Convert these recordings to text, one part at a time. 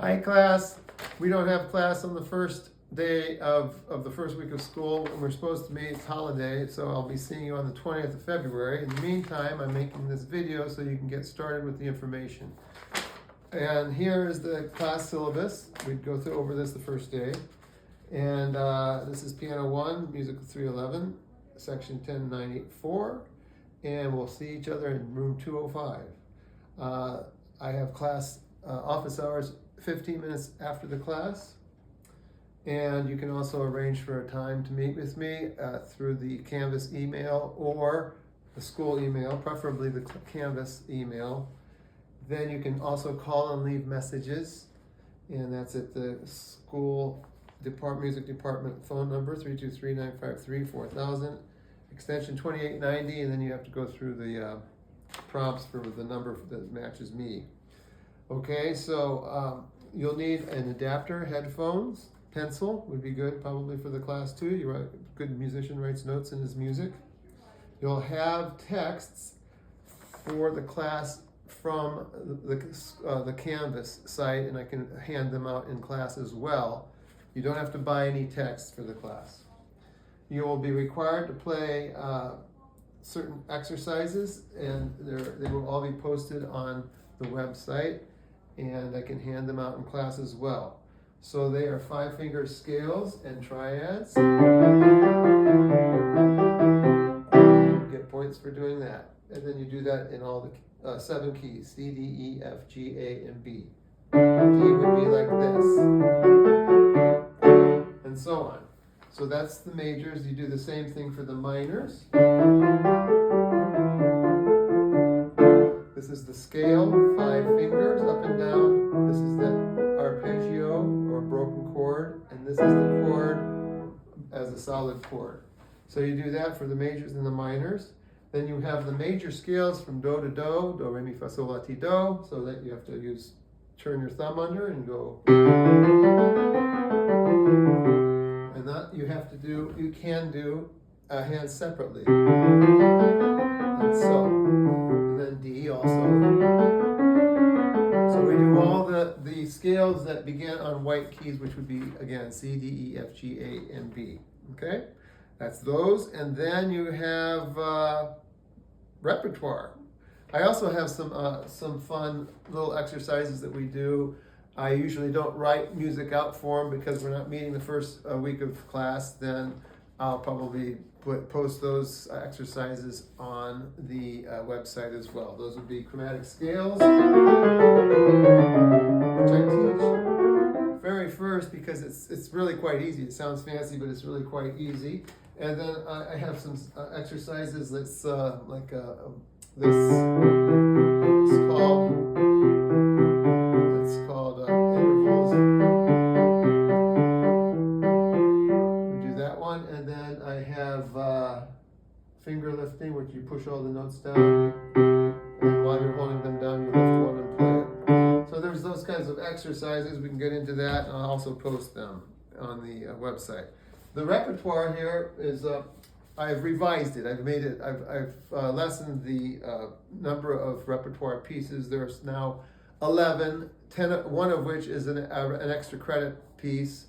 Hi class, we don't have class on the first day of the first week of school, and we're supposed to meet. It's holiday, so I'll be seeing you on the 20th of February. In the meantime, I'm making this video so you can get started with the information. And here is the class syllabus. We'd go through over this the first day. And this is Piano 1, Musical 311, Section 10984. And we'll see each other in room 205. I have class office hours 15 minutes after the class. And you can also arrange for a time to meet with me through the Canvas email or the school email, preferably the Canvas email. Then you can also call and leave messages, and that's at the school music department phone number, 323-953-4000, extension 2890, and then you have to go through the prompts for the number that matches me. Okay, so you'll need an adapter, headphones, pencil would be good probably for the class too. A good musician writes notes in his music. You'll have texts for the class from the Canvas site, and I can hand them out in class as well. You don't have to buy any texts for the class. You will be required to play certain exercises, and they will all be posted on the website, and I can hand them out in class as well. So they are 5-finger scales and triads. You get points for doing that. And then you do that in all the 7 keys, C, D, E, F, G, A, and B. G would be like this. And so on. So that's the majors. You do the same thing for the minors. This is the scale, 5 fingers up and down. This is the arpeggio or broken chord, and this is the chord as a solid chord. So you do that for the majors and the minors. Then you have the major scales from do to do, do, re, mi, fa, sol, la, ti, do, so that you have to turn your thumb under and go. And that you can do hands separately. And so, and then D also. So we do all the scales that begin on white keys, which would be, again, C, D, E, F, G, A, and B. Okay? That's those. And then you have repertoire. I also have some fun little exercises that we do. I usually don't write music out for them because we're not meeting the first week of class. Then I'll probably post those exercises on the website as well. Those would be chromatic scales, which I teach very first because it's really quite easy. It sounds fancy, but it's really quite easy. And then I have some exercises that's like this. It's called intervals. We do that one, and then I have finger lifting, which you push all the notes down, and while you're holding them down, you lift one and play it. So there's those kinds of exercises. We can get into that, and I'll also post them on the website. The repertoire here is, I've revised it. I've made it, I've lessened the number of repertoire pieces. There's now 11, 1 of which is an extra credit piece,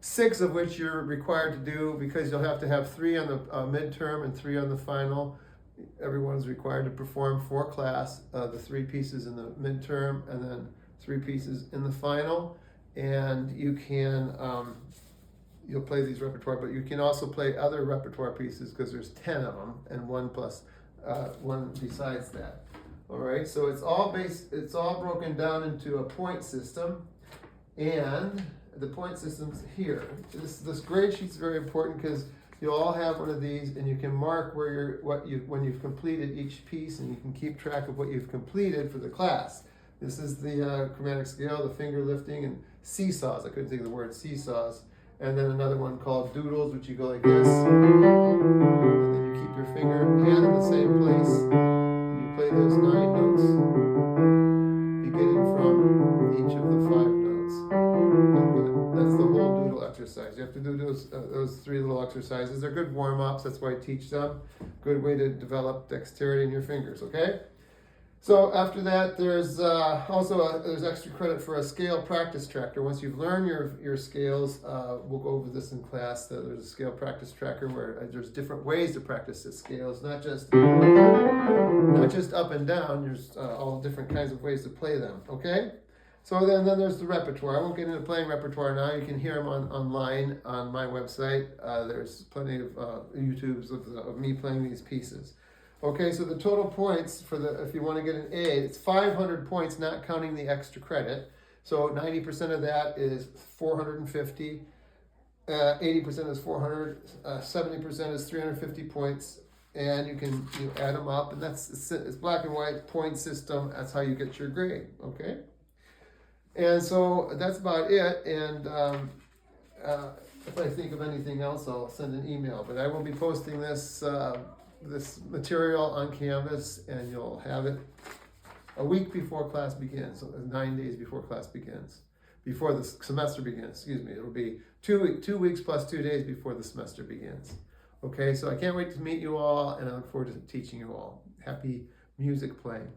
6 of which you're required to do because you'll have to have 3 on the midterm and 3 on the final. Everyone's required to perform for class the 3 pieces in the midterm and then 3 pieces in the final. And you can, you'll play these repertoire, but you can also play other repertoire pieces because there's 10 of them and 1 plus 1 besides that. All right, so it's all broken down into a point system, and the point system's here. This grade sheet's very important because you'll all have one of these, and you can mark when you've completed each piece, and you can keep track of what you've completed for the class. This is the chromatic scale, the finger lifting, and seesaws. I couldn't think of the word seesaws. And then another one called doodles, which you go like this. And then you keep your hand in the same place. And you play those 9 notes, beginning from each of the 5 notes. And that's the whole doodle exercise. You have to do those 3 little exercises. They're good warm-ups. That's why I teach them. Good way to develop dexterity in your fingers, okay? So after that, there's there's extra credit for a scale practice tracker. Once you've learned your scales, we'll go over this in class. There's a scale practice tracker where there's different ways to practice the scales, not just up and down. There's all different kinds of ways to play them. Okay. So then there's the repertoire. I won't get into playing repertoire now. You can hear them online on my website. There's plenty of YouTubes of me playing these pieces. Okay, so the total points if you want to get an A, it's 500 points, not counting the extra credit. So 90% of that is 450, 80% is 400, 70% is 350 points, and you add them up, and it's black and white point system. That's how you get your grade. Okay, and so that's about it. And if I think of anything else, I'll send an email. But I will be posting this material on Canvas, and you'll have it a week before class begins, so 9 days before class begins, before the semester begins, excuse me. It'll be 2 weeks plus 2 days before the semester begins. Okay, so I can't wait to meet you all, and I look forward to teaching you all. Happy music playing.